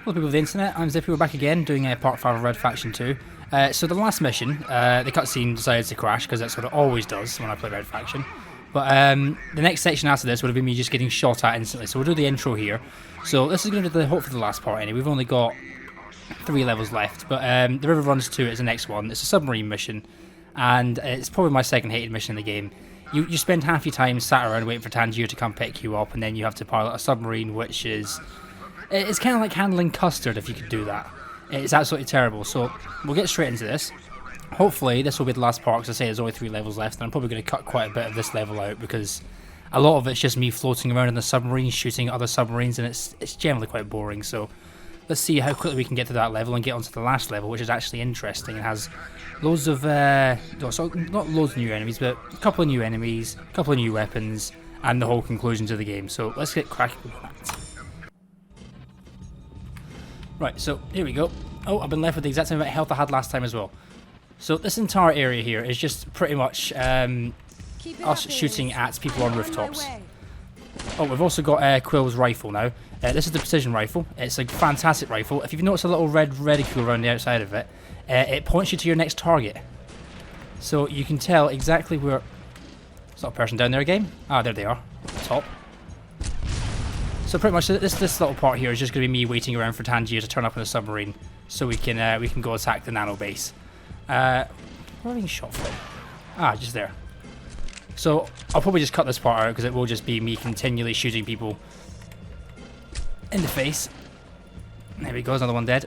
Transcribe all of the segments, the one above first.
Hello people of the internet, I'm Zippy, we're back again doing part 5 of Red Faction 2. So the last mission, the cutscene decided to crash because that's what it always does when I play Red Faction. But the next section after this would have been me just getting shot at instantly, so we'll do the intro here. So this is going to be hopefully the last part anyway, we've only got 3 levels left, but the River Runs 2 is the next one. It's a submarine mission, and it's probably my second hated mission in the game. You spend half your time sat around waiting for Tangier to come pick you up, and then you have to pilot a submarine, which is... It's kind of like handling custard if you could do that. It's absolutely terrible, so we'll get straight into this. Hopefully this will be the last part, because I say there's only 3 levels left, and I'm probably going to cut quite a bit of this level out, because a lot of it's just me floating around in the submarine, shooting other submarines, and it's generally quite boring, so let's see how quickly we can get to that level and get onto the last level, which is actually interesting and has loads of, so not loads of new enemies, but a couple of new enemies, a couple of new weapons, and the whole conclusion to the game, so let's get cracking with that. Right, so here we go. Oh, I've been left with the exact same amount of health I had last time as well. So this entire area here is just pretty much us shooting at people on rooftops. Oh, we've also got Quill's rifle now. This is the precision rifle. It's a fantastic rifle. If you've noticed a little red reticule around the outside of it, it points you to your next target. So you can tell exactly where... There's not a person down there again. Ah, there they are. Top. So pretty much this little part here is just going to be me waiting around for Tangier to turn up in a submarine, so we can go attack the nano base. Where are we being shot from? Ah, just there. So I'll probably just cut this part out because it will just be me continually shooting people in the face. There we go, another one dead.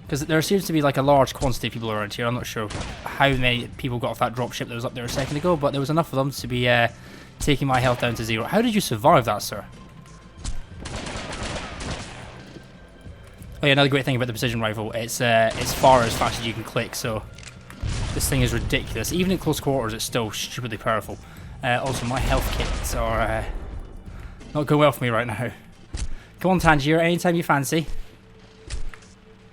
Because there seems to be like a large quantity of people around here. I'm not sure how many people got off that dropship that was up there a second ago, but there was enough of them to be taking my health down to 0. How did you survive that, sir? Oh yeah, another great thing about the precision rifle, it's far as fast as you can click, so this thing is ridiculous. Even in close quarters, it's still stupidly powerful. Also, my health kits are not going well for me right now. Come on, Tangier, anytime you fancy.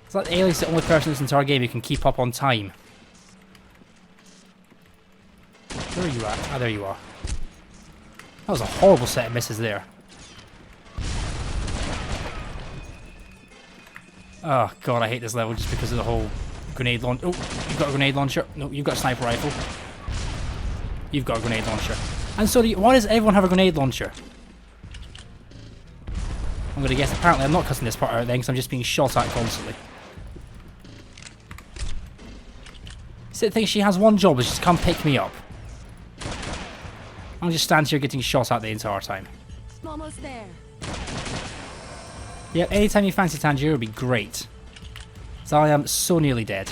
It's like Alias, the only person in this entire game who can keep up on time. Where are you at? Ah, there you are. That was a horrible set of misses there. Oh god, I hate this level just because of the whole grenade launch. Oh, you've got a grenade launcher. No, you've got a sniper rifle. You've got a grenade launcher. And so, why does everyone have a grenade launcher? I'm gonna guess. Apparently, I'm not cutting this part out then because I'm just being shot at constantly. So, thinks she has one job, is just come pick me up. I'll just stand here getting shot at the entire time. Almost there. Yep, anytime you fancy Tangier would be great. So I am so nearly dead.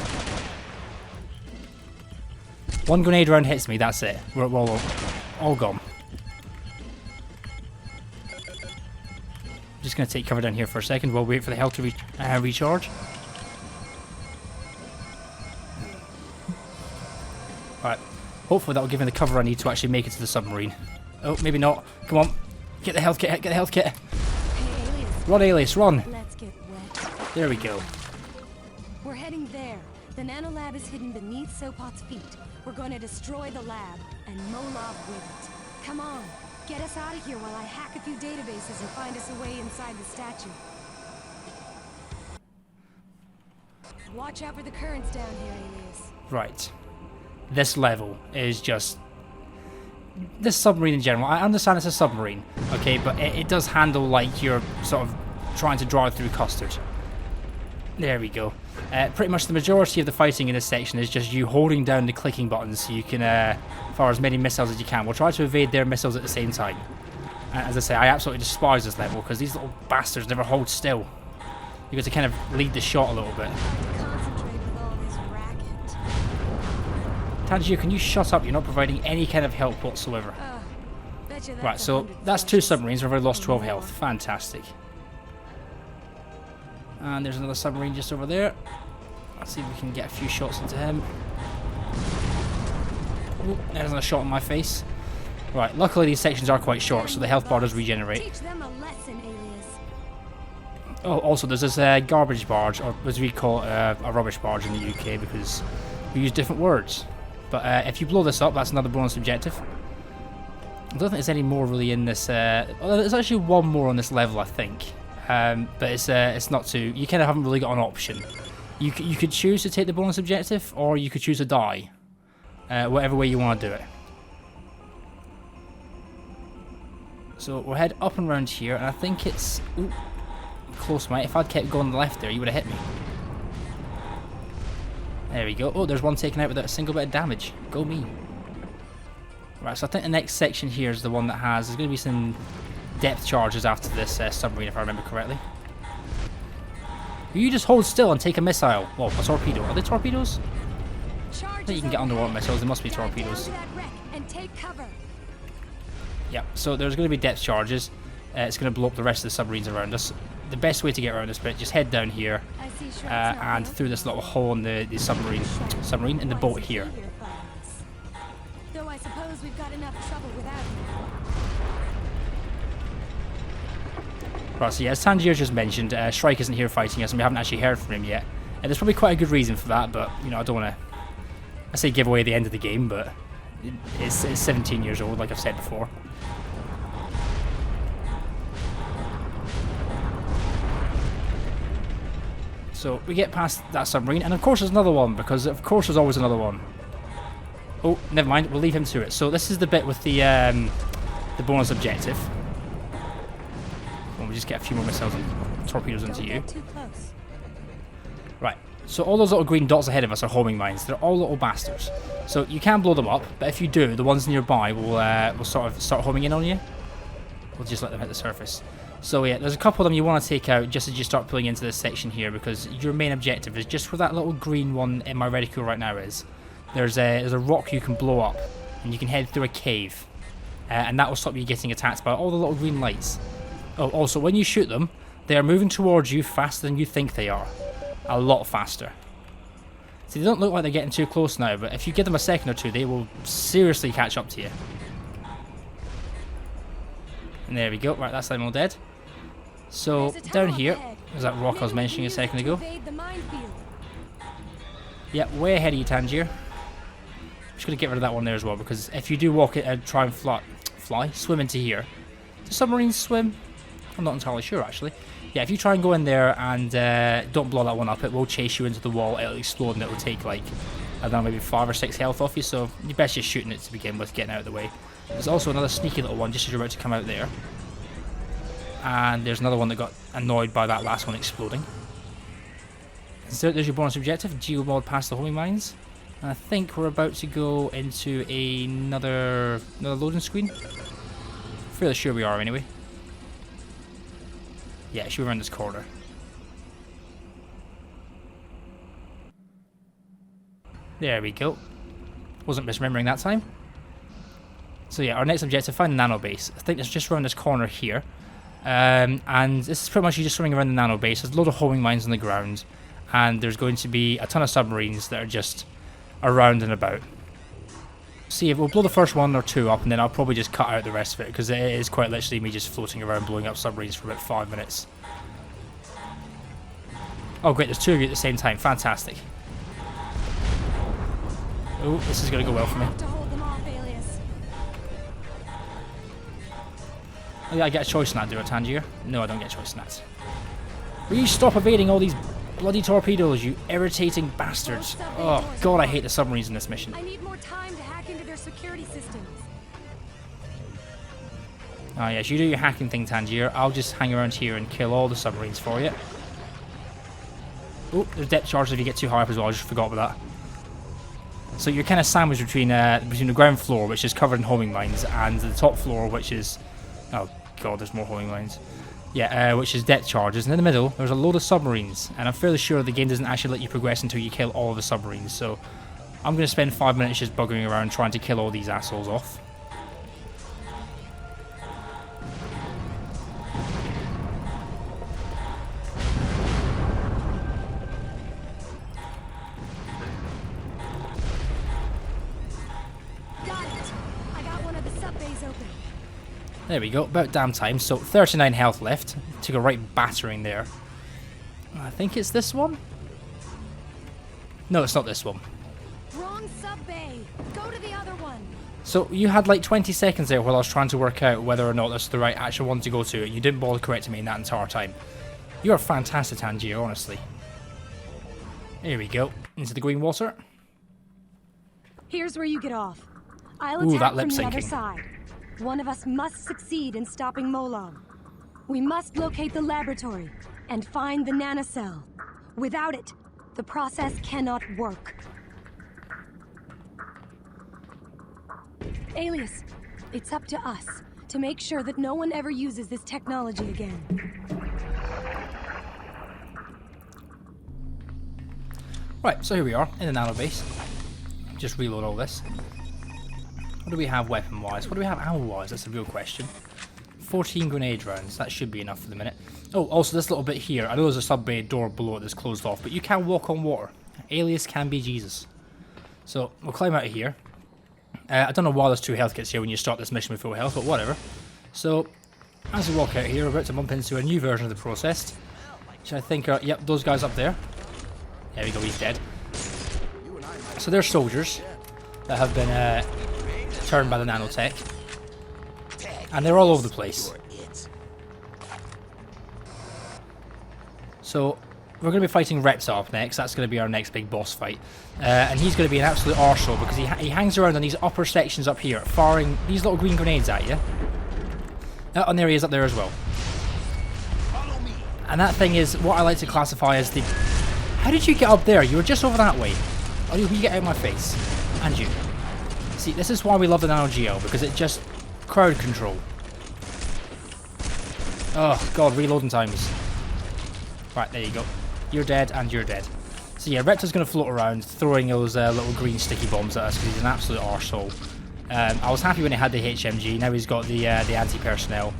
One grenade round hits me, that's it. We're all gone. Just going to take cover down here for a second while we wait for the health to recharge. Alright. Hopefully that will give me the cover I need to actually make it to the submarine. Oh, maybe not. Come on. Get the health kit, get the health kit. Hey, Alias. Run, Alias, run. Let's get wet. There we go. We're heading there. The nano lab is hidden beneath Sopot's feet. We're going to destroy the lab and Molov with it. Come on. Get us out of here while I hack a few databases and find us a way inside the statue. Watch out for the currents down here, Alias. Right. This level is just... This submarine in general, I understand it's a submarine, okay, but it does handle like you're sort of trying to drive through custard. There we go. Pretty much the majority of the fighting in this section is just you holding down the clicking buttons so you can fire as many missiles as you can. We'll try to evade their missiles at the same time. As I say, I absolutely despise this level because these little bastards never hold still. You got to kind of lead the shot a little bit. Tangier, can you shut up? You're not providing any kind of help whatsoever. Right, so that's 2 submarines. We've already lost 12 health. Fantastic. And there's another submarine just over there. Let's see if we can get a few shots into him. Ooh, there's another shot in my face. Right, luckily these sections are quite short, so the health bar does regenerate. Teach them a lesson, Alias. Oh, also there's this garbage barge, or as we call it, a rubbish barge in the UK because we use different words. But if you blow this up, that's another bonus objective. I don't think there's any more really in this. There's actually one more on this level, I think. but it's not too. You kind of haven't really got an option. You could choose to take the bonus objective, or you could choose to die. Whatever way you want to do it. So we'll head up and around here, and I think it's ooh, close, mate. If I'd kept going left there, you would have hit me. There we go. Oh, there's one taken out without a single bit of damage. Go me. Right, so I think the next section here is the one that has. There's going to be some depth charges after this submarine, if I remember correctly. You just hold still and take a missile. Whoa, a torpedo. Are they torpedoes? I think you can get underwater missiles. They must be torpedoes. Yeah, so there's going to be depth charges. It's going to blow up the rest of the submarines around us. The best way to get around this bit, just head down here and through this little hole in the submarine in the boat here. Though I suppose we've got enough trouble without him. Right, so yeah, as Tangier just mentioned, Shrike isn't here fighting us, and we haven't actually heard from him yet. And there's probably quite a good reason for that, but you know, I don't want to. I say give away the end of the game, but it's 17 years old, like I've said before. So we get past that submarine, and of course there's another one, because of course there's always another one. Oh, never mind, we'll leave him to it. So this is the bit with the bonus objective. We'll just get a few more missiles and torpedoes into you. Right, so all those little green dots ahead of us are homing mines. They're all little bastards. So you can blow them up, but if you do, the ones nearby will sort of start homing in on you. We'll just let them hit the surface. So yeah, there's a couple of them you want to take out just as you start pulling into this section here, because your main objective is just where that little green one in my reticule right now is. There's a rock you can blow up, and you can head through a cave, and that will stop you getting attacked by all the little green lights. Oh, also, when you shoot them, they are moving towards you faster than you think they are. A lot faster. See, they don't look like they're getting too close now, but if you give them a second or two, they will seriously catch up to you. And there we go. Right, that's them all dead. So, down here, there's that rock I was mentioning a second ago. Yep, way ahead of you, Tangier. I'm just going to get rid of that one there as well, because if you do walk it and try and swim into here. Do submarines swim? I'm not entirely sure, actually. Yeah, if you try and go in there and don't blow that one up, it will chase you into the wall, it'll explode, and it'll take, like, I don't know, maybe 5 or 6 health off you, so you're best just shooting it to begin with, getting out of the way. There's also another sneaky little one just as you're about to come out there. And there's another one that got annoyed by that last one exploding. So there's your bonus objective, geomod past the homing mines. And I think we're about to go into another loading screen. Fairly sure we are anyway. Yeah, it should be around this corner. There we go. Wasn't misremembering that time. So yeah, our next objective, find the nano base. I think it's just around this corner here. And this is pretty much you just swimming around the nano base. There's a load of homing mines on the ground. And there's going to be a ton of submarines that are just around and about. See, if we'll blow the first one or two up, and then I'll probably just cut out the rest of it, because it is quite literally me just floating around blowing up submarines for about 5 minutes. Oh great, there's two of you at the same time. Fantastic. Oh, this is going to go well for me. Oh yeah, I get a choice in that, do I, Tangier? No, I don't get a choice in that. Will you stop evading all these bloody torpedoes, you irritating bastards? Oh god, I hate the submarines in this mission. I need more time to hack into their security systems. Oh yes, you do your hacking thing, Tangier. I'll just hang around here and kill all the submarines for you. Oh, there's depth charges if you get too high up as well. I just forgot about that. So you're kind of sandwiched between the ground floor, which is covered in homing mines, and the top floor, which is... Oh god, there's more homing mines. Yeah, which is depth charges. And in the middle, there's a load of submarines. And I'm fairly sure the game doesn't actually let you progress until you kill all of the submarines. So I'm going to spend 5 minutes just buggering around trying to kill all these assholes off. There we go, about damn time. So 39 health left. Took a right battering there. I think it's this one? No, it's not this one. Wrong sub bay. Go to the other one. So you had like 20 seconds there while I was trying to work out whether or not that's the right actual one to go to. You didn't bother correcting me in that entire time. You're fantastic, Tangier, honestly. Here we go. Into the green water. Here's where you get off. I'll Ooh, attack that from the lip other syncing. side. One of us must succeed in stopping Molov. We must locate the laboratory and find the nanocell. Without it, the process cannot work. Alias, it's up to us to make sure that no one ever uses this technology again. Right, so here we are in the nano base. Just reload all this. What do we have weapon-wise? What do we have ammo-wise? That's the real question. 14 grenade rounds. That should be enough for the minute. Oh, also this little bit here. I know there's a sub-bay door below it that's closed off, but you can walk on water. Alias can be Jesus. So, we'll climb out of here. I don't know why there's 2 health kits here when you start this mission with full health, but whatever. So, as we walk out here, we're about to bump into a new version of the processed. Which I think are, yep, those guys up there. There we go, he's dead. So they're soldiers that have been turned by the nanotech. And they're all over the place. So we're going to be fighting Reptar up next. That's going to be our next big boss fight. And he's going to be an absolute arsehole because he hangs around on these upper sections up here, firing these little green grenades at you. And there he is up there as well. And that thing is what I like to classify as the... How did you get up there? You were just over that way. Oh, you get out of my face. And you. See, this is why we love the Nano Geo, because it just... crowd control. Oh, God, reloading times. Right, there you go. You're dead, and you're dead. So yeah, Reptar's going to float around, throwing those little green sticky bombs at us, because he's an absolute arsehole. I was happy when he had the HMG, now he's got the anti-personnel.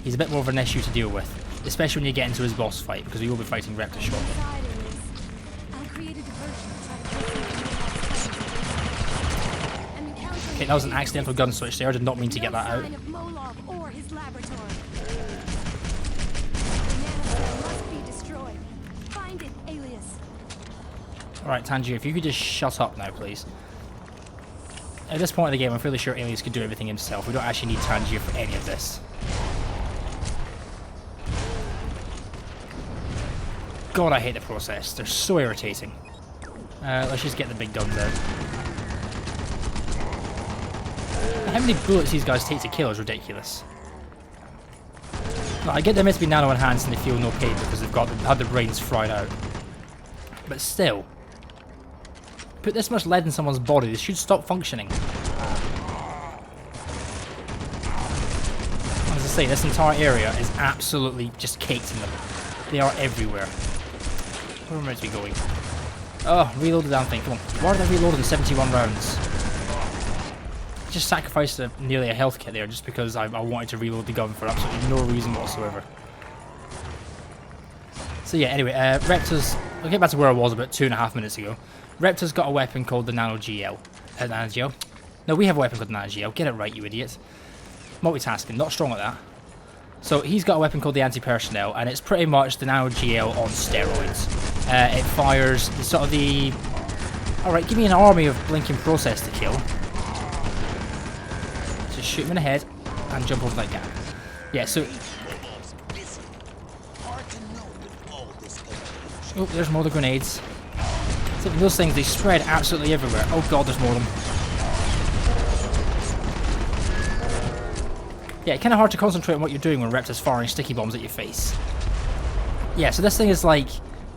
He's a bit more of an issue to deal with, especially when you get into his boss fight, because we will be fighting Reptar shortly. Okay, that was an accidental gun switch there. I did not mean to get that out. Alright, Tangier, if you could just shut up now, please. At this point in the game, I'm fairly sure Alias could do everything himself. We don't actually need Tangier for any of this. God, I hate the process. They're so irritating. Let's just get the big guns out. How many bullets these guys take to kill is ridiculous. Now, I get they're meant to be nano enhanced and they feel no pain because they've had their brains fried out. But still, put this much lead in someone's body, they should stop functioning. As I say, this entire area is absolutely just caked in them. They are everywhere. Where am I meant to be going? Oh, reload the damn thing, come on. Why did I reload in 71 rounds? Just sacrificed nearly a health kit there just because I wanted to reload the gun for absolutely no reason whatsoever. So yeah, anyway, Reptar's... I'll get back to where I was about 2.5 minutes ago. Reptar's got a weapon called the Nano GL. Nano GL? No, we have a weapon called the Nano GL. Get it right, you idiots. Multitasking, not strong at that. So he's got a weapon called the Anti-Personnel, and it's pretty much the Nano GL on steroids. It fires sort of the... Alright, give me an army of blinking process to kill. Just shoot him in the head and jump over that gap. Yeah, so... Oh, there's more of the grenades. So those things, they spread absolutely everywhere. Oh God, there's more of them. Yeah, kind of hard to concentrate on what you're doing when Reptar's firing sticky bombs at your face. Yeah, so this thing is like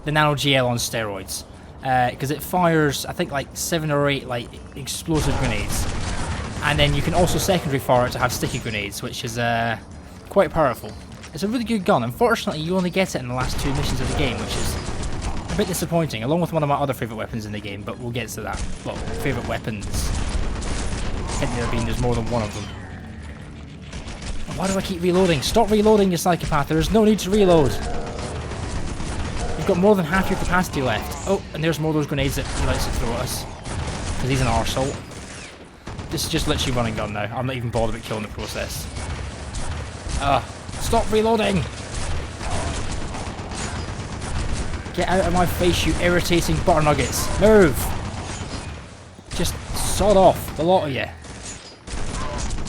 the Nano GL on steroids. Because it fires, I think, like 7 or 8 like explosive grenades. And then you can also secondary fire it to have sticky grenades, which is quite powerful. It's a really good gun. Unfortunately, you only get it in the last 2 missions of the game, which is a bit disappointing, along with one of my other favourite weapons in the game, but we'll get to that. Well, favourite weapons. Hint there being there's more than one of them. Why do I keep reloading? Stop reloading, you psychopath. There is no need to reload. You've got more than half your capacity left. Oh, and there's more of those grenades that he likes to throw at us. Because he's an arsehole. This is just literally run and gun now. I'm not even bothered about killing the process. Stop reloading! Get out of my face, you irritating butter nuggets. Move! Just sod off, the lot of you.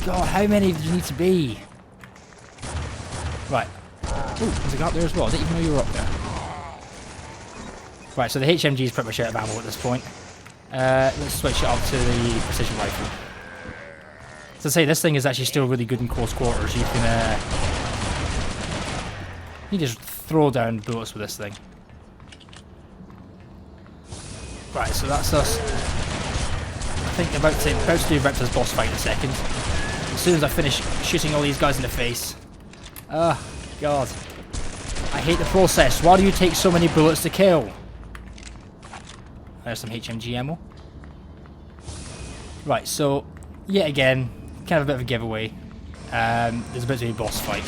God, how many do you need to be? Right. Ooh, there's a guy up there as well. I didn't even know you were up there. Right, so the HMG is pretty much out of ammo at this point. Let's switch it up to the precision rifle. So to say, this thing is actually still really good in close quarters. You can you just throw down bullets with this thing. Right, so that's us. I think about to do Reptar's boss fight in a second. As soon as I finish shooting all these guys in the face. Ah, God. I hate the process. Why do you take so many bullets to kill? There's some HMG ammo. Right, so, yet again, kind of a bit of a giveaway. There's about to be a boss fight.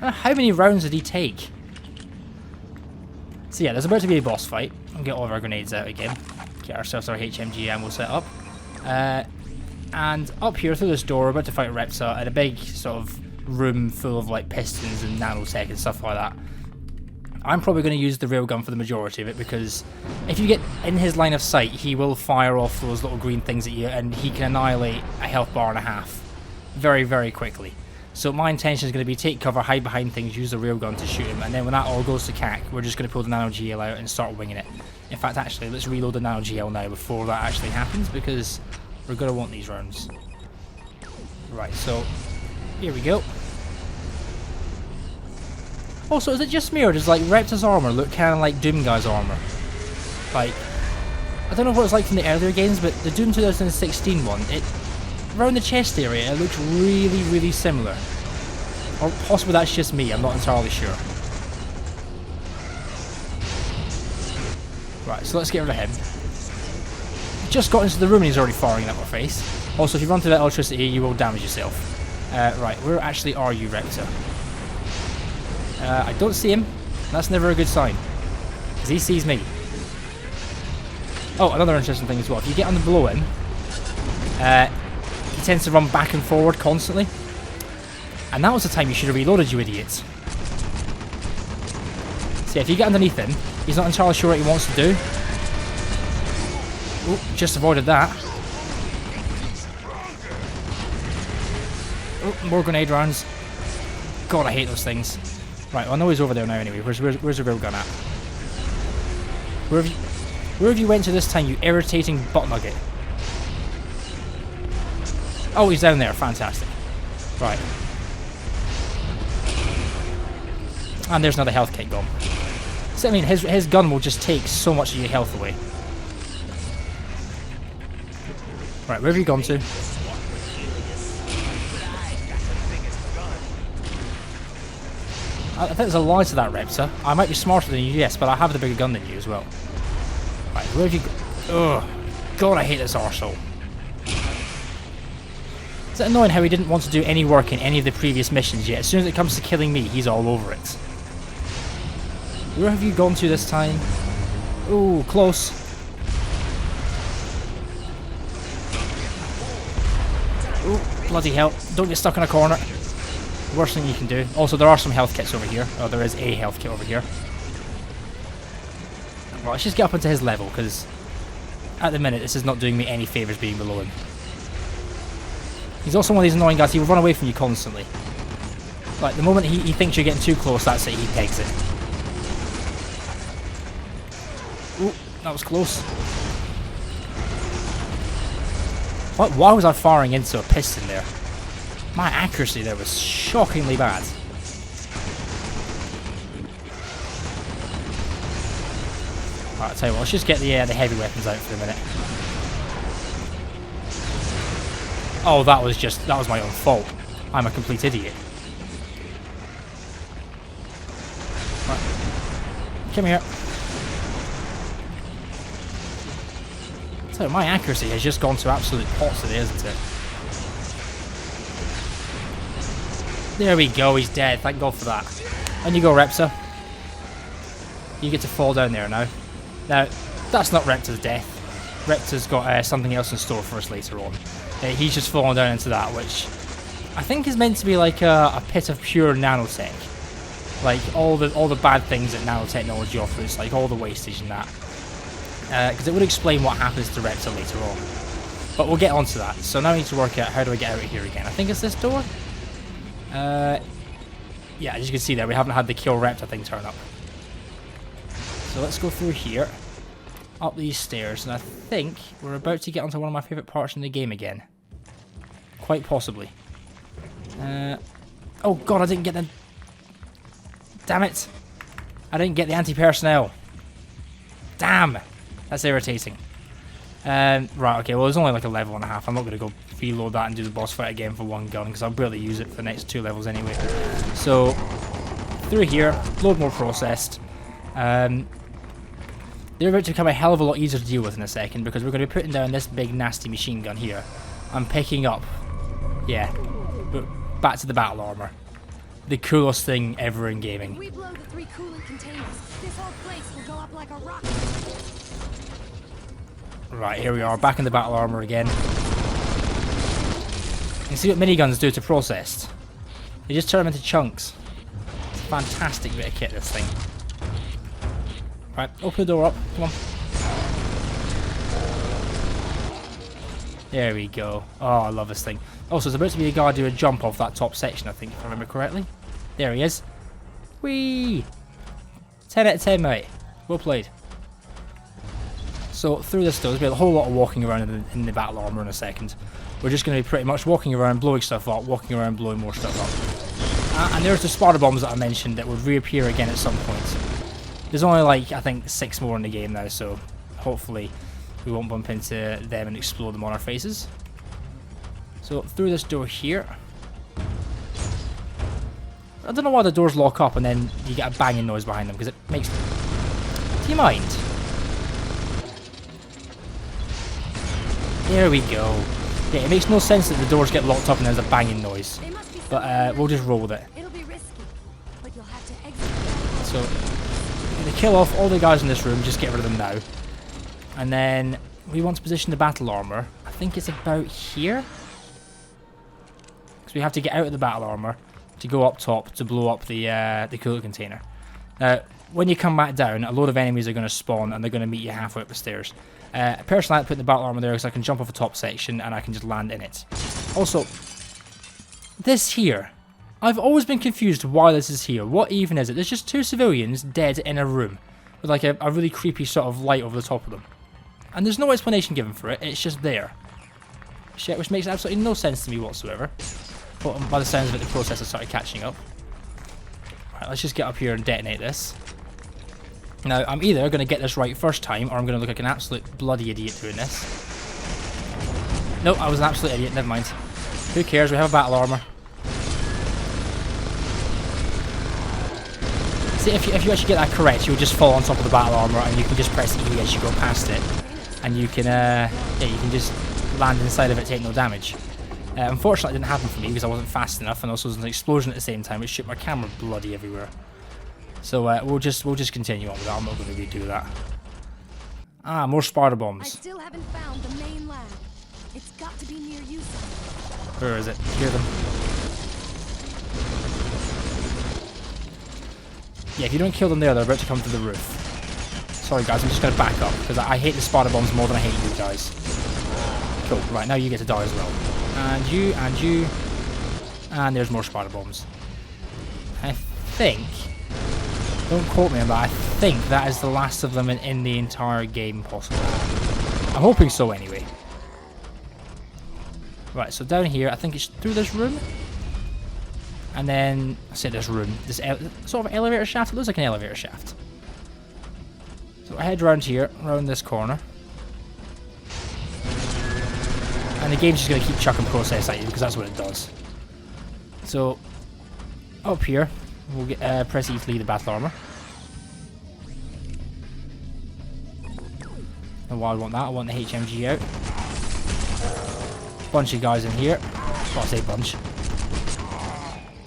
How many rounds did he take? So yeah, there's about to be a boss fight. I'll get all of our grenades out again. Get ourselves our HMG ammo set up. And up here through this door, we're about to fight Reptar in a big sort of room full of like pistons and nanotech and stuff like that. I'm probably going to use the railgun for the majority of it, because if you get in his line of sight, he will fire off those little green things at you, and he can annihilate a health bar and a half very, very quickly. So my intention is going to be take cover, hide behind things, use the railgun to shoot him, and then when that all goes to cack, we're just going to pull the nano GL out and start winging it. In fact, actually, let's reload the nano GL now before that actually happens, because we're going to want these rounds. Right, so here we go. Also, is it just me, or does like Reptar's armor look kind of like Doom Guy's armor? Like, I don't know what it's like from the earlier games, but the Doom 2016 one, around the chest area, it looks really, really similar. Or possibly that's just me, I'm not entirely sure. Right, so let's get rid of him. Just got into the room and he's already firing at our face. Also, if you run through that electricity, you will damage yourself. Right, where actually are you, Reptar? I don't see him. That's never a good sign, because he sees me. Oh, another interesting thing as well. If you get on the below him, he tends to run back and forward constantly. And that was the time you should have reloaded, you idiots. So yeah, if you get underneath him, he's not entirely sure what he wants to do. Oh, just avoided that. Oh, more grenade rounds. God, I hate those things. Right, well, I know he's over there now anyway. Where's the railgun at? Where have you went to this time, you irritating butt nugget? Oh, he's down there. Fantastic. Right. And there's another health kit gone. So, I mean, his gun will just take so much of your health away. Right, where have you gone to? I think there's a lie to that, Reptar. I might be smarter than you, yes, but I have the bigger gun than you as well. Right, where have you go? Ugh. God, I hate this arsehole. Is it annoying how he didn't want to do any work in any of the previous missions yet? As soon as it comes to killing me, he's all over it. Where have you gone to this time? Ooh, close. Ooh, bloody hell. Don't get stuck in a corner. Worst thing you can do. Also, there are some health kits over here. Oh, there is a health kit over here. Well, let's just get up into his level, because at the minute, this is not doing me any favours being below him. He's also one of these annoying guys. He will run away from you constantly. Like, the moment he thinks you're getting too close, that's it. He pegs it. Ooh, that was close. Why was I firing into a piston there? My accuracy there was shockingly bad. Alright, I'll tell you what, let's just get the heavy weapons out for the minute. Oh, that was my own fault. I'm a complete idiot. Right. Come here. So my accuracy has just gone to absolute pots today, isn't it? There we go, he's dead. Thank God for that. And you go, Reptar. You get to fall down there now. Now, that's not Reptar's death. Reptar's got something else in store for us later on. He's just fallen down into that, which I think is meant to be like a pit of pure nanotech. Like all the bad things that nanotechnology offers, like all the wastage and that. Because it would explain what happens to Reptar later on. But we'll get onto that. So now I need to work out how do I get out of here again. I think it's this door. Yeah, as you can see there, we haven't had the kill Reptar thing turn up. So let's go through here, up these stairs, and I think we're about to get onto one of my favourite parts in the game again. Quite possibly. Oh god, I didn't get the... Damn it! I didn't get the anti-personnel. Damn! That's irritating. Right, okay, well there's only like a level and a half. I'm not going to go reload that and do the boss fight again for one gun, because I'll barely use it for the next 2 levels anyway. So, through here, load more processed. They're about to become a hell of a lot easier to deal with in a second, because we're going to be putting down this big nasty machine gun here. I'm picking up, yeah, but back to the battle armor. The coolest thing ever in gaming. We blow the 3 coolant containers. This whole place will go up like a rocket. Right, here we are, back in the battle armor again. You see what miniguns do to processed? They just turn them into chunks. It's a fantastic bit of kit, this thing. Right, open the door up, come on. There we go. Oh, I love this thing. Also, there's about to be a guy do a jump off that top section, I think, if I remember correctly. There he is. Whee! 10 out of 10, mate. Well played. So, through this door, there's been a whole lot of walking around in the battle armor in a second. We're just going to be pretty much walking around, blowing stuff up, walking around, blowing more stuff up. And there's the spider bombs that I mentioned that would reappear again at some point. There's only like, I think, 6 more in the game now, so hopefully we won't bump into them and explode them on our faces. So, through this door here. I don't know why the doors lock up and then you get a banging noise behind them, because it makes... Do you mind? There we go. Yeah, it makes no sense that the doors get locked up and there's a banging noise. But we'll just roll with it. It'll be risky, but you'll have to exit. So, I'm going to kill off all the guys in this room, just get rid of them now. And then we want to position the battle armor. I think it's about here. Because we have to get out of the battle armor to go up top to blow up the coolant container. Now, when you come back down, a load of enemies are going to spawn and they're going to meet you halfway up the stairs. Personally, I like to put the battle armor there because I can jump off the top section and I can just land in it. Also, this here. I've always been confused why this is here. What even is it? There's just 2 civilians dead in a room with like a really creepy sort of light over the top of them. And there's no explanation given for it. It's just there. Shit, which makes absolutely no sense to me whatsoever. But by the sounds of it, the processor started catching up. Right, let's just get up here and detonate this. Now, I'm either going to get this right first time, or I'm going to look like an absolute bloody idiot doing this. Nope, I was an absolute idiot, never mind. Who cares, we have a battle armor. See, if you actually get that correct, you'll just fall on top of the battle armor, and you can just press E as you go past it. And you can, yeah, you can just land inside of it, take no damage. Unfortunately, it didn't happen for me, because I wasn't fast enough, and also there was an explosion at the same time, which shook my camera bloody everywhere. So we'll just continue on with that. I'm not going to redo that. Ah, more spider I bombs. still haven't found the main lab. It's got to be near you somewhere. Where is it? Hear them. Yeah, if you don't kill them there, they're about to come to the roof. Sorry guys, I'm just going to back up because I hate the spider bombs more than I hate you guys. Cool. Right, now you get to die as well. And you, and you, and there's more spider bombs. I think. Don't quote me on that, I think that is the last of them in the entire game possible. I'm hoping so anyway. Right, so down here, I think it's through this room. And then, I say this room, this sort of elevator shaft, it looks like an elevator shaft. So I head around here, around this corner. And the game's just going to keep chucking process at you because that's what it does. So, up here. We'll get, press E to leave the battle armor. And while I want that, I want the HMG out. Bunch of guys in here. Well, I say bunch.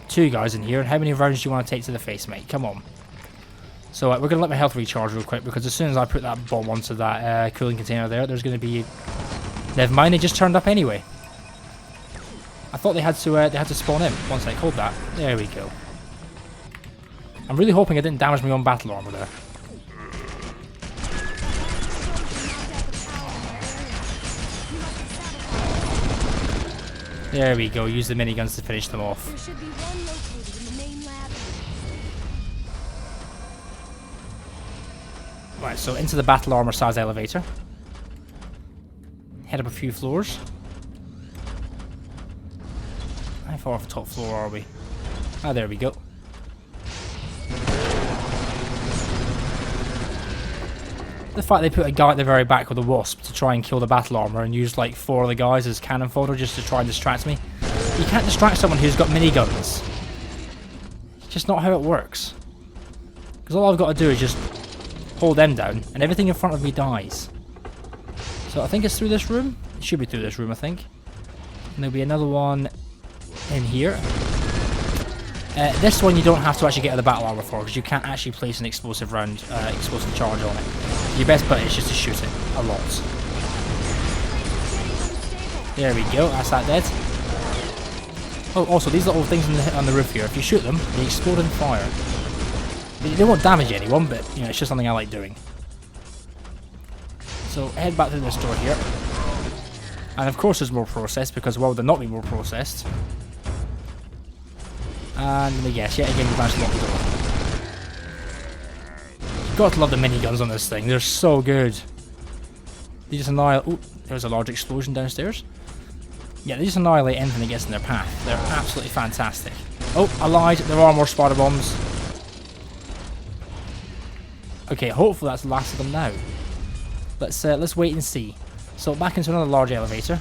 2 guys in here. And how many rounds do you want to take to the face, mate? Come on. So we're going to let my health recharge real quick because as soon as I put that bomb onto that cooling container there, there's going to be... Never mind, they just turned up anyway. I thought they had to spawn in once I called that. There we go. I'm really hoping I didn't damage my own battle armor there. There we go, use the miniguns to finish them off. There should be one located in the main lab. Right, so into the battle armor size elevator. Head up a few floors. How far off the top floor are we? Ah, there we go. The fact they put a guy at the very back with a wasp to try and kill the battle armor and use like 4 of the guys as cannon fodder just to try and distract me. You can't distract someone who's got miniguns. It's just not how it works. Because all I've got to do is just hold them down and everything in front of me dies. So I think it's through this room. It should be through this room, I think. And there'll be another one in here. This one you don't have to actually get out of the battle armor for because you can't actually place an explosive charge on it. Your best bet is just to shoot it a lot. There we go, that's that dead. Oh, also these little things on the roof here, if you shoot them, they explode in fire. They won't damage anyone, but you know, it's just something I like doing. So head back through this door here. And of course there's more processed, because why would there not be more processed? And yes, yet again we managed to lock the door. You've got to love the miniguns on this thing, they're so good. They just annihilate... Ooh, there's a large explosion downstairs. Yeah, they just annihilate anything that gets in their path. They're absolutely fantastic. Oh, I lied, there are more spider bombs. Okay, hopefully that's the last of them now. Let's wait and see. So back into another large elevator.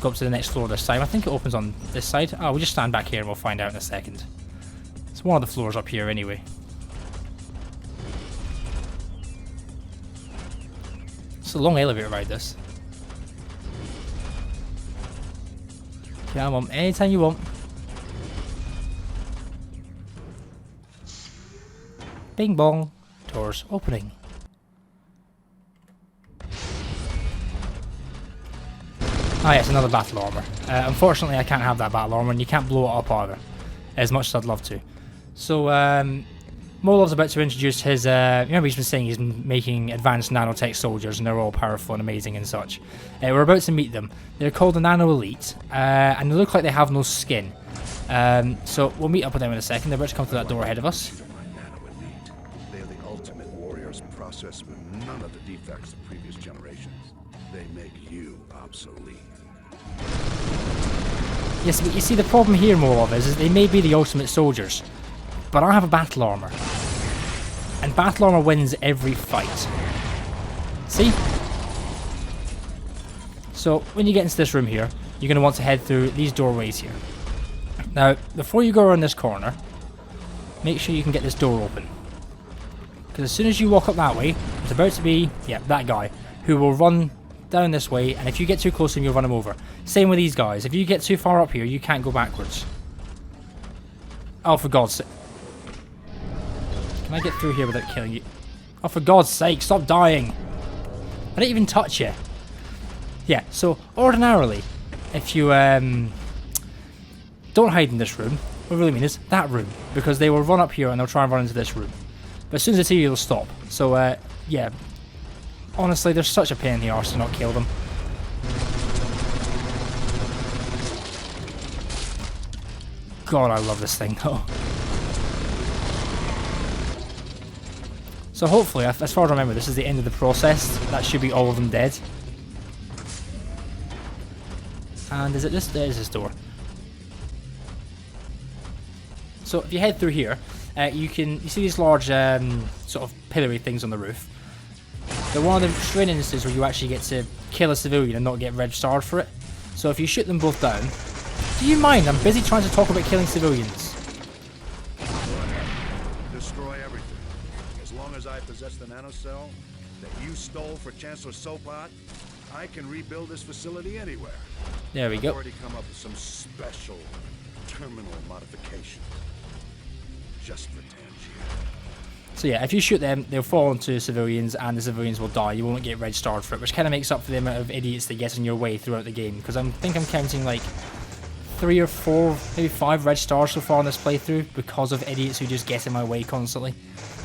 Go up to the next floor this time. I think it opens on this side. Oh, we'll just stand back here and we'll find out in a second. It's one of the floors up here anyway. It's a long elevator ride, this. Come on, anytime you want. Bing bong. Doors opening. Ah yes, another battle armor. Unfortunately I can't have that battle armor and you can't blow it up either. As much as I'd love to. So, Molov's about to introduce his, remember he's been saying he's making advanced nanotech soldiers and they're all powerful and amazing and such. We're about to meet them. They're called the Nano Elite, and they look like they have no skin. So we'll meet up with them in a second. They're about to come through that door ahead of us. They are the ultimate warriors, processed with none of the defects of previous generations. They make you obsolete. Yes, but you see the problem here, Molov, is they may be the ultimate soldiers, but I have a battle armor. And battle armor wins every fight. See? So, when you get into this room here, you're going to want to head through these doorways here. Now, before you go around this corner, make sure you can get this door open. Because as soon as you walk up that way, there's about to be, yeah, that guy, who will run down this way, and if you get too close to him, you'll run him over. Same with these guys. If you get too far up here, you can't go backwards. Oh, for God's sake. Can I get through here without killing you? Oh, for God's sake, stop dying. I didn't even touch you. Yeah, so ordinarily, if you don't hide in this room, what I really mean is that room, because they will run up here and they'll try and run into this room. But as soon as they see you, they'll stop. So, yeah. Honestly, they're such a pain in the arse to not kill them. God, I love this thing though. So hopefully, as far as I remember, this is the end of the process. That should be all of them dead. And is it this? There is this door. So if you head through here, you see these large sort of pillory things on the roof. They're one of the strange instances where you actually get to kill a civilian and not get red starred for it. So if you shoot them both down... Do you mind? I'm busy trying to talk about killing civilians. Destroy everything. As long as I possess the nanocell that you stole for Chancellor Sopot, I can rebuild this facility anywhere. There we go. I've already come up with some special terminal modifications. Just for Tangier. So yeah, if you shoot them, they'll fall into civilians and the civilians will die. You won't get red starred for it, which kind of makes up for the amount of idiots that get in your way throughout the game. Because I think I'm counting like 3 or 4, maybe 5 red stars so far on this playthrough because of idiots who just get in my way constantly.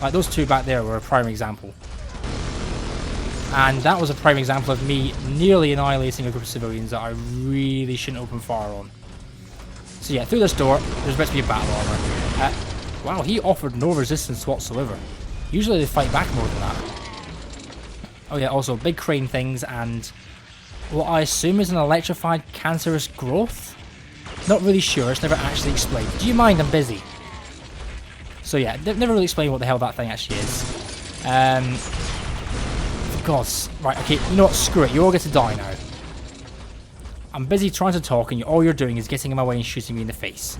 Like those two back there were a prime example. And that was a prime example of me nearly annihilating a group of civilians that I really shouldn't open fire on. So yeah, through this door, there's about to be a battle armor. Wow, he offered no resistance whatsoever. Usually they fight back more than that. Oh yeah, also big crane things and what I assume is an electrified cancerous growth? Not really sure, it's never actually explained. Do you mind? I'm busy. So yeah, they've never really explained what the hell that thing actually is. For God's... Right, okay, you know what, screw it, you all get to die now. I'm busy trying to talk and all you're doing is getting in my way and shooting me in the face.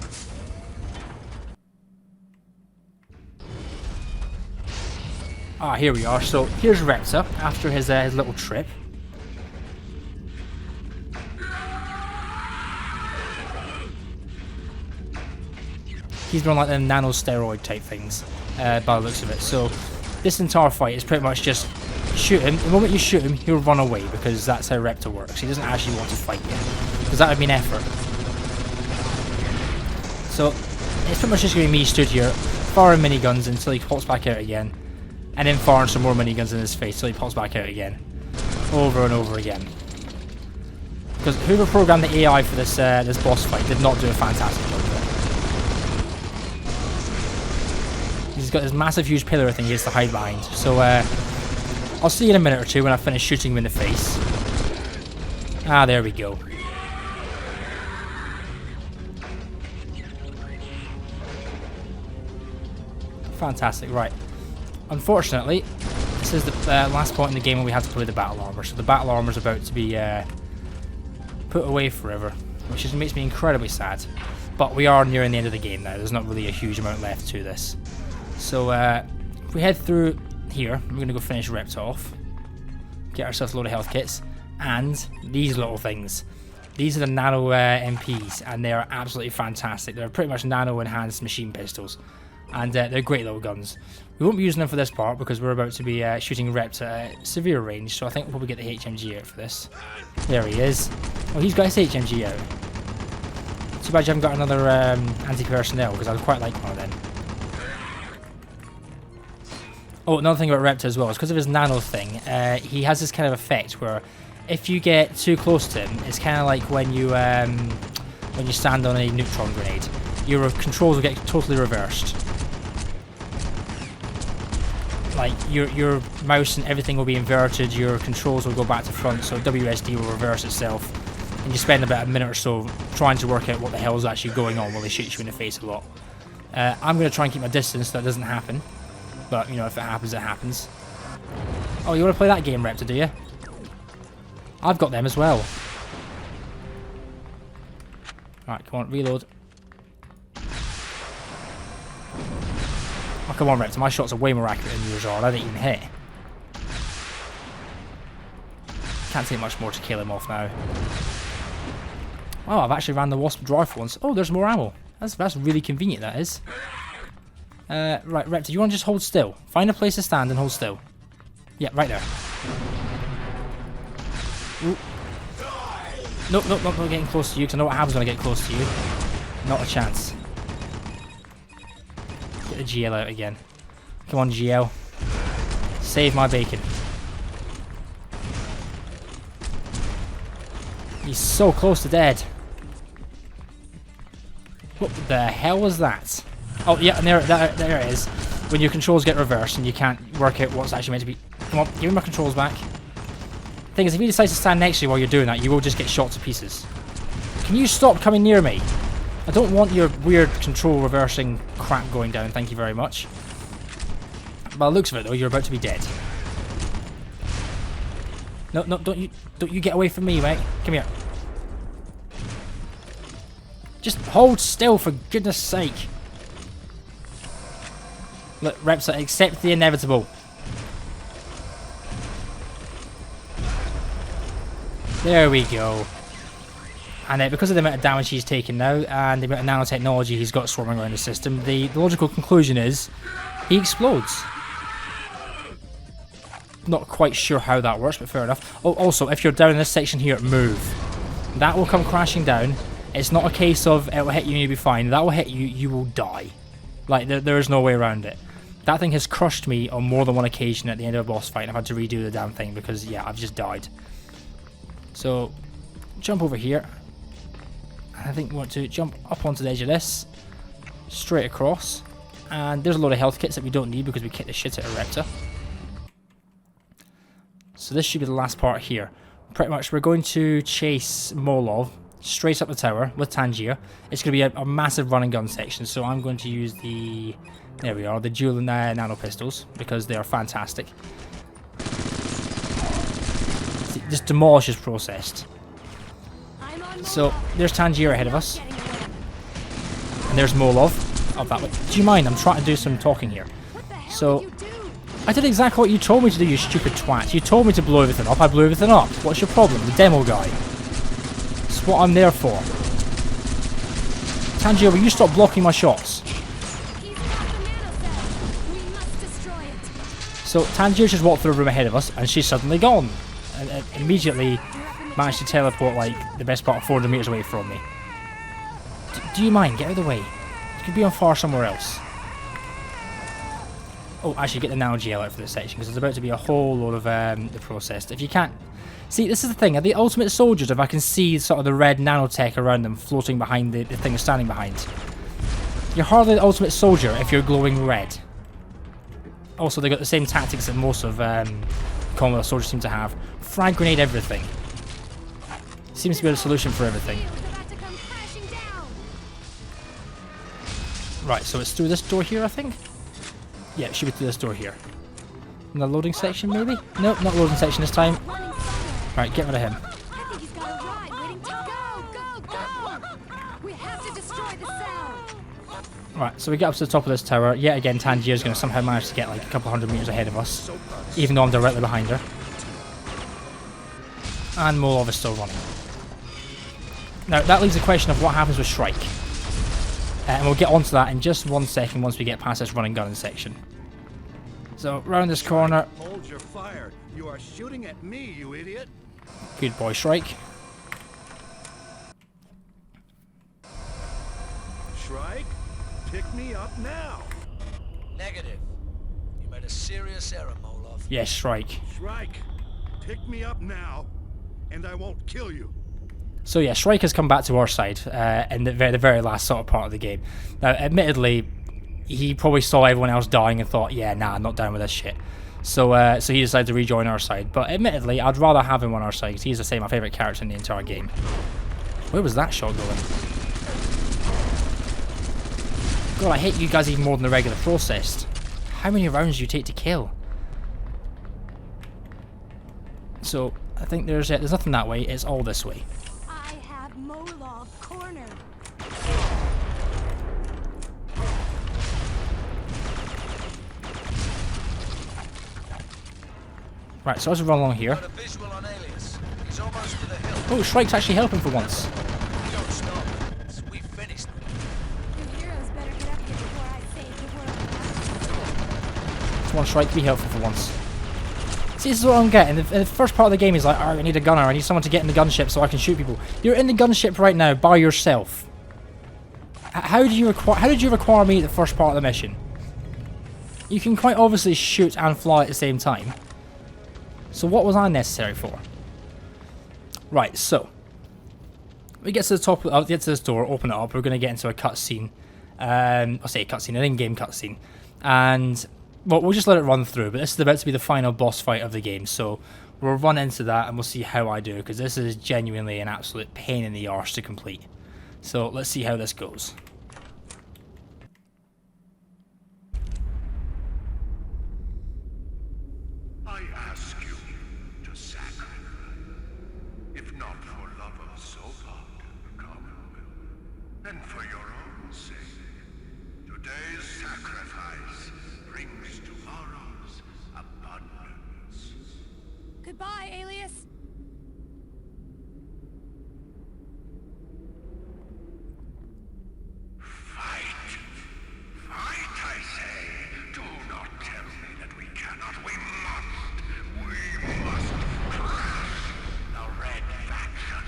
Ah, here we are. So here's Repta after his little trip. He's been on like the nano steroid type things, by the looks of it. So this entire fight is pretty much just shoot him. The moment you shoot him, he'll run away because that's how Repta works. He doesn't actually want to fight you because that would be an effort. So it's pretty much just going to be me stood here, firing miniguns until he pops back out again. And then firing some more miniguns in his face till he pops back out again. Over and over again. Because whoever programmed the AI for this this boss fight did not do a fantastic job of it. He's got this massive huge pillar thing he has to hide behind. So I'll see you in a minute or two when I finish shooting him in the face. Ah, there we go. Fantastic, right. Unfortunately, this is the last point in the game when we have to play the battle armor. So the battle armor is about to be put away forever, which makes me incredibly sad. But we are nearing the end of the game now. There's not really a huge amount left to this. So if we head through here, we're going to go finish Repta off, get ourselves a load of health kits, and these little things. These are the nano MPs, and they are absolutely fantastic. They're pretty much nano enhanced machine pistols. And they're great little guns. We won't be using them for this part because we're about to be shooting Repta at severe range, so I think we'll probably get the HMG out for this. There he is. Oh, he's got his HMG out. Too bad you haven't got another anti-personnel, because I would quite like one of them. Oh, another thing about Repta as well is because of his nano thing, he has this kind of effect where if you get too close to him, it's kind of like when you stand on a neutron grenade. Your controls will get totally reversed. Like your mouse and everything will be inverted, your controls will go back to front, so WSD will reverse itself, and you spend about a minute or so trying to work out what the hell is actually going on while they shoot you in the face a lot. I'm going to try and keep my distance so that doesn't happen, but you know, if it happens, it happens. Oh, you want to play that game, Repta, do you? I've got them as well. Alright, come on, reload. Oh, come on, Repta, my shots are way more accurate than yours are. I didn't even hit. Can't take much more to kill him off now. Oh, I've actually ran the Wasp rifle once. Oh, there's more ammo. That's really convenient, that is. Right, Repta, you want to just hold still? Find a place to stand and hold still. Yeah, right there. Ooh. Nope, not getting close to you, because I know what happens when I get close to you. Not a chance. Get the GL out again. Come on, GL. Save my bacon. He's so close to dead. What the hell was that? Oh, yeah, and there it is. When your controls get reversed and you can't work out what's actually meant to be... Come on, give me my controls back. Thing is, if you decide to stand next to you while you're doing that, you will just get shot to pieces. Can you stop coming near me? I don't want your weird control reversing crap going down, thank you very much. By the looks of it though, you're about to be dead. No, don't you get away from me, mate. Come here. Just hold still, for goodness sake. Look, Repta, accept the inevitable. There we go. And because of the amount of damage he's taken now, and the amount of nanotechnology he's got swarming around the system, the logical conclusion is he explodes. Not quite sure how that works, but fair enough. Oh, also, if you're down in this section here, move. That will come crashing down. It's not a case of it will hit you and you'll be fine. That will hit you, you will die. Like, there is no way around it. That thing has crushed me on more than one occasion at the end of a boss fight, and I've had to redo the damn thing because, yeah, I've just died. So, jump over here. I think we want to jump up onto the edge of this, straight across, and there's a load of health kits that we don't need because we kicked the shit out of Repta. So this should be the last part here. Pretty much we're going to chase Molov straight up the tower with Tangier. It's going to be a massive run and gun section, so I'm going to use the, there we are, the dual nano pistols because they are fantastic. See, just demolishes processed. So there's Tangier ahead of us, and there's Molov up that way. Do you mind? I'm trying to do some talking here. So I did exactly what you told me to do, you stupid twat. You told me to blow everything up, I blew everything up. What's your problem? The demo guy. It's what I'm there for. Tangier, will you stop blocking my shots? So Tangier just walked through the room ahead of us, and she's suddenly gone. And immediately managed to teleport like the best part of 400 meters away from me. Do you mind? Get out of the way. You could be on fire somewhere else. Oh, actually get the nano gel out for this section because there's about to be a whole lot of the processed. If you can't see, this is the thing. Are the ultimate soldiers? If I can see sort of the red nanotech around them floating behind the thing they're standing behind, you're hardly the ultimate soldier if you're glowing red. Also, they got the same tactics that most of Commonwealth soldiers seem to have. Frag grenade everything. Seems to be the solution for everything. Right, so it's through this door here, I think. Yeah, it should be through this door here. In the loading section, maybe? Nope, not loading section this time. Right, get rid of him. Right, so we get up to the top of this tower. Yet again, Tangier's going to somehow manage to get like a couple hundred meters ahead of us, even though I'm directly behind her. And Molov is still running. Now, that leaves the question of what happens with Shrike. And we'll get onto that in just 1 second once we get past this running gun section. So, round this corner. Hold your fire. You are shooting at me, you idiot. Good boy, Shrike. Shrike, pick me up now. Negative. You made a serious error, Molov. Yes, Shrike. Shrike, pick me up now, and I won't kill you. So yeah, Shrike has come back to our side in the very last sort of part of the game. Now, admittedly, he probably saw everyone else dying and thought, yeah, nah, I'm not down with this shit. So so he decided to rejoin our side. But admittedly, I'd rather have him on our side because he's, my favourite character in the entire game. Where was that shot going? God, I hate you guys even more than the regular processed. How many rounds do you take to kill? So, I think there's nothing that way, it's all this way. Right, so let's run along here. Oh, Shrike's actually helping for once. Come on, Shrike, be helpful for once. See, this is what I'm getting. In the first part of the game, he's like, "Oh, I need a gunner. I need someone to get in the gunship so I can shoot people." You're in the gunship right now by yourself. How did you require me at the first part of the mission? You can quite obviously shoot and fly at the same time. So what was I necessary for? Right, so we get to the top. I'll get to this door, open it up. We're going to get into a cutscene. I'll say a cutscene, an in-game cutscene, and well, we'll just let it run through. But this is about to be the final boss fight of the game, so we'll run into that and we'll see how I do, because this is genuinely an absolute pain in the arse to complete. So let's see how this goes. Goodbye, Alias. Fight! Fight, I say! Do not tell me that we cannot. We must! We must crush the Red Faction!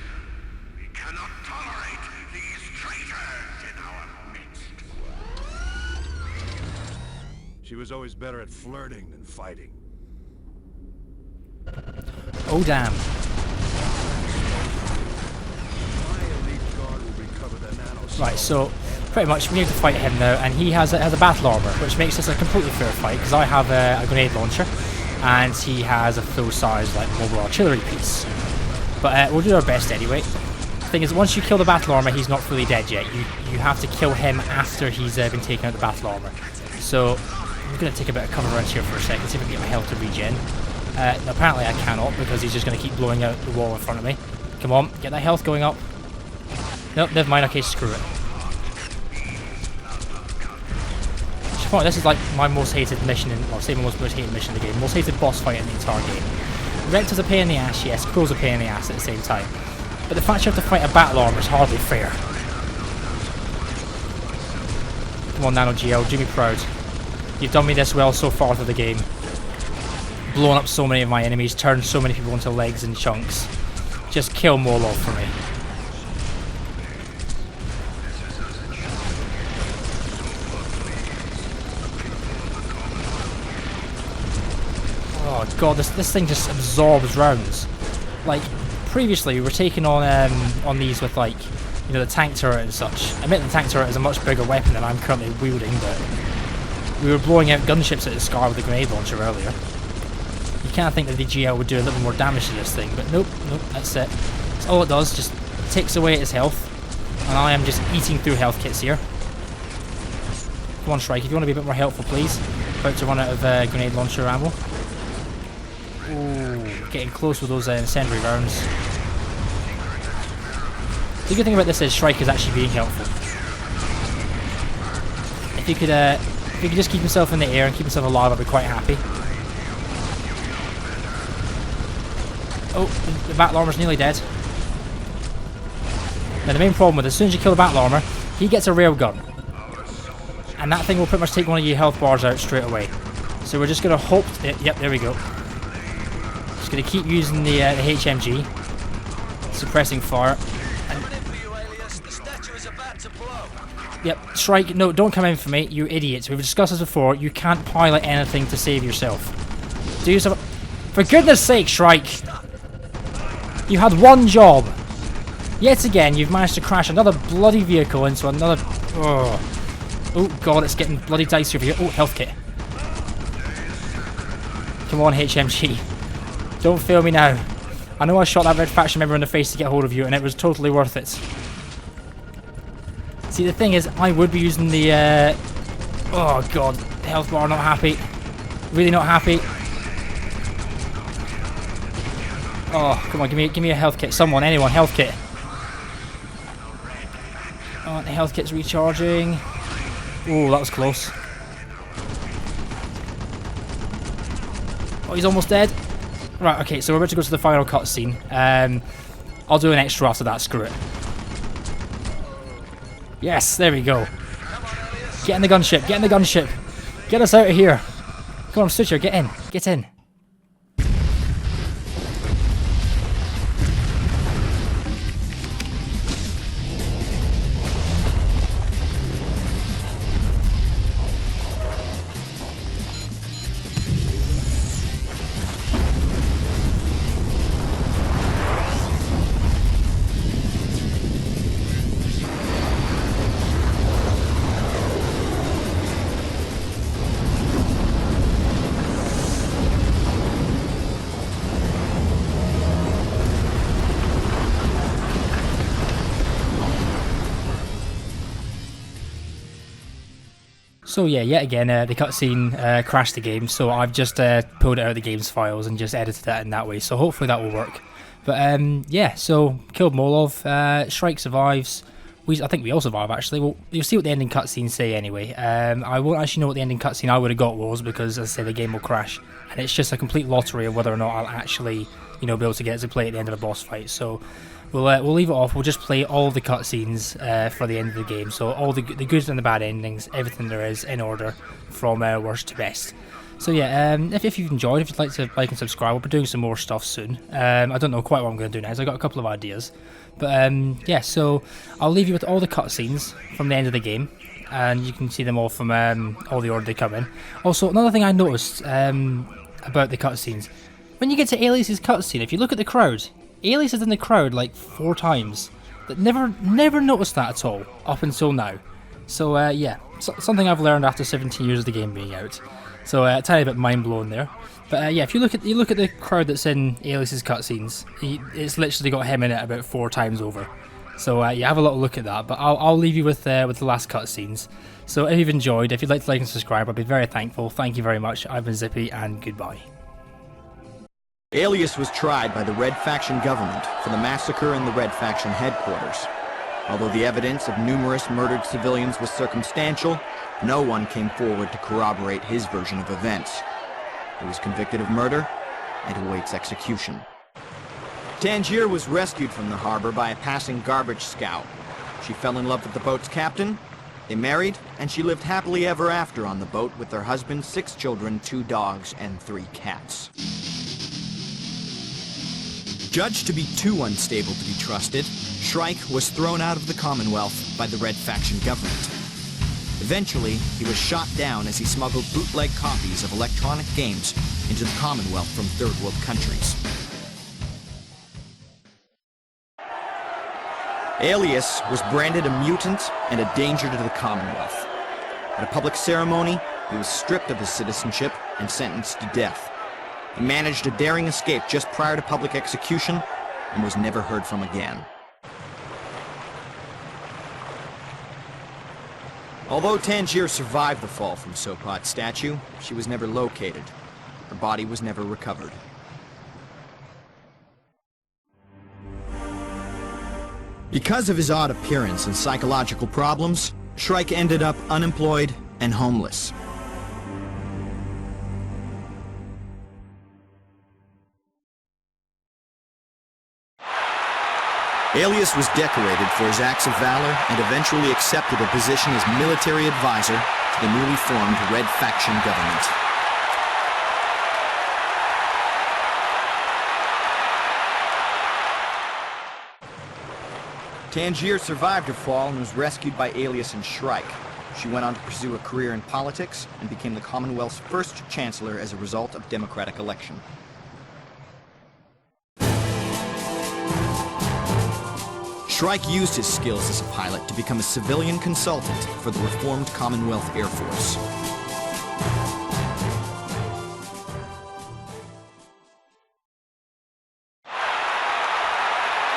We cannot tolerate these traitors in our midst! She was always better at flirting than fighting. Oh damn. My elite guard will recover the nano. Right, so pretty much we need to fight him now, and he has a battle armor, which makes this a completely fair fight because I have a grenade launcher, and he has a full-size like mobile artillery piece. But we'll do our best anyway. The thing is, once you kill the battle armor, he's not fully dead yet. You have to kill him after he's been taken out the battle armor. So I'm gonna take a bit of cover around here for a second, see if I can get my health to regen. Apparently I cannot because he's just gonna keep blowing out the wall in front of me. Come on, get that health going up. Nope, never mind. Okay, screw it. This is like my most hated mission in, well, say my most hated mission in the game, most hated boss fight in the entire game. Rector's a pain in the ass, yes, Crow's a pain in the ass at the same time. But the fact you have to fight a battle armor is hardly fair. Come on, Nano GL, do me proud. You've done me this well so far through the game. Blown up so many of my enemies, turned so many people into legs and chunks. Just kill Molov for me. Oh god, this thing just absorbs rounds. Like, previously we were taking on these with, like, you know, the tank turret and such. I admit the tank turret is a much bigger weapon than I'm currently wielding, but we were blowing out gunships at the sky with the grenade launcher earlier. You can't think that the GL would do a little more damage to this thing, but nope, that's it. That's all it does, just takes away its health, and I am just eating through health kits here. Come on, Shrike, if you want to be a bit more helpful, please. About to run out of grenade launcher ammo. Ooh, getting close with those incendiary rounds. The good thing about this is Shrike is actually being helpful. If you could just keep himself in the air and keep himself alive, I'd be quite happy. Oh, the battle armor's nearly dead. Now the main problem with it, as soon as you kill the battle armor, he gets a railgun. And that thing will pretty much take one of your health bars out straight away. So we're just going to hope... Yep, there we go. Just going to keep using the HMG. Suppressing fire. Yep, Shrike, no, don't come in for me, you idiots. We've discussed this before. You can't pilot anything to save yourself. Do yourself... For goodness sake, Shrike! You had one job. Yet again, you've managed to crash another bloody vehicle into another... Oh god, it's getting bloody dicey over here. Oh, health kit. Come on, HMG. Don't fail me now. I know I shot that Red Faction member in the face to get hold of you, and it was totally worth it. See, the thing is, I would be using the... Oh god, the health bar, not happy. Really not happy. Oh, come on, give me a health kit. Someone, anyone, health kit. Oh, the health kit's recharging. Oh, that was close. Oh, he's almost dead. Right, okay, so we're about to go to the final cutscene. I'll do an extra after that, screw it. Yes, there we go. Get in the gunship, get in the gunship. Get us out of here. Come on, Stitcher, get in, get in. So yeah, yet again, the cutscene crashed the game, so I've just pulled it out of the game's files and just edited that in that way, so hopefully that will work. But yeah, so killed Molov, Shrike survives, I think we all survive actually. Well, you'll see what the ending cutscenes say anyway. I won't actually know what the ending cutscene I would have got was, because as I say, the game will crash, and it's just a complete lottery of whether or not I'll actually, you know, be able to get to play at the end of a boss fight. So we'll leave it off. We'll just play all the cutscenes for the end of the game. So all the good and the bad endings, everything there is in order from worst to best. So yeah, if you've enjoyed, if you'd like to like and subscribe, we'll be doing some more stuff soon. I don't know quite what I'm going to do now, so I've got a couple of ideas. But yeah, so I'll leave you with all the cutscenes from the end of the game. and you can see them all from all the order they come in. Also, another thing I noticed about the cutscenes, when you get to Alias's cutscene, if you look at the crowd, Alias is in the crowd like 4 times. That never noticed that at all up until now. So yeah, something I've learned after 17 years of the game being out. So a tiny bit mind blown there. But yeah, if you look at the crowd that's in Alias's cutscenes, it's literally got him in it about 4 times over. So yeah, have a little look at that. But I'll leave you with the last cutscenes. So if you've enjoyed, if you'd like to like and subscribe, I'd be very thankful. Thank you very much. I've been Zippy, and goodbye. Alias was tried by the Red Faction government for the massacre in the Red Faction headquarters. Although the evidence of numerous murdered civilians was circumstantial, no one came forward to corroborate his version of events. He was convicted of murder and awaits execution. Tangier was rescued from the harbor by a passing garbage scow. She fell in love with the boat's captain, they married, and she lived happily ever after on the boat with her husband, 6 children, 2 dogs, and 3 cats. Judged to be too unstable to be trusted, Shrike was thrown out of the Commonwealth by the Red Faction government. Eventually, he was shot down as he smuggled bootleg copies of electronic games into the Commonwealth from third world countries. Alias was branded a mutant and a danger to the Commonwealth. At a public ceremony, he was stripped of his citizenship and sentenced to death. He managed a daring escape just prior to public execution and was never heard from again. Although Tangier survived the fall from Sopot's statue, she was never located. Her body was never recovered. Because of his odd appearance and psychological problems, Shrike ended up unemployed and homeless. Alias was decorated for his acts of valor and eventually accepted a position as military advisor to the newly formed Red Faction government. Tangier survived her fall and was rescued by Alias and Shrike. She went on to pursue a career in politics and became the Commonwealth's first chancellor as a result of democratic election. Shrike used his skills as a pilot to become a civilian consultant for the reformed Commonwealth Air Force.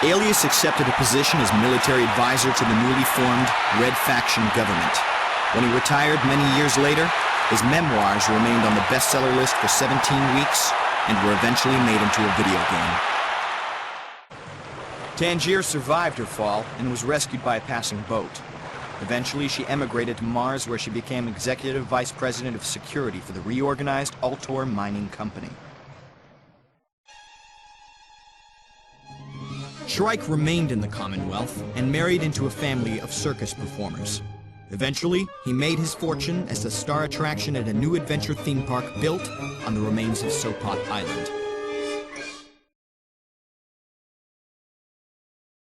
Alias accepted a position as military advisor to the newly formed Red Faction government. When he retired many years later, his memoirs remained on the bestseller list for 17 weeks and were eventually made into a video game. Tangier survived her fall and was rescued by a passing boat. Eventually, she emigrated to Mars, where she became Executive Vice President of Security for the reorganized Altor Mining Company. Shrike remained in the Commonwealth and married into a family of circus performers. Eventually, he made his fortune as the star attraction at a new adventure theme park built on the remains of Sopot Island.